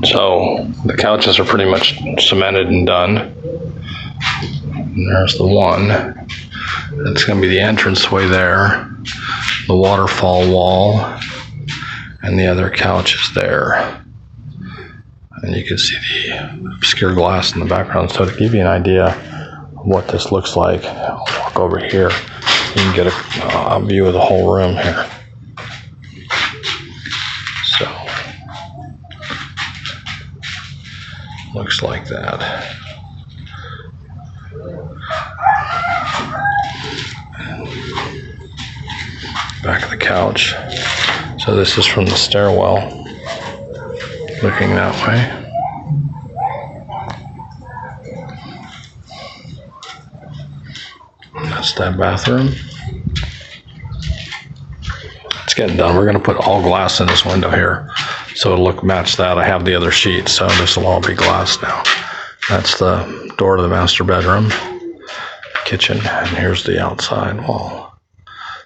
So the couches are pretty much cemented and done. And there's the one. That's going to be the entranceway there. The waterfall wall. And the other couch is there. And you can see the obscure glass in the background. So to give you an idea of what this looks like, I'll walk over here. You can get a view of the whole room here. So, looks like that. Back of the couch. So this is from the stairwell, looking that way. That's that bathroom. It's getting done. We're going to put all glass in this window here, so it'll match that. I have the other sheet, so this will all be glass now. That's the door to the master bedroom, kitchen, and here's the outside wall.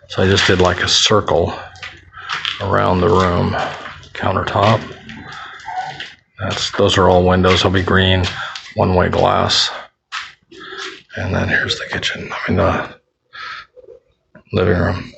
So I just did like a circle around the room. Countertop. Those are all windows. They'll be green, one-way glass. And then here's the kitchen. I mean the living room.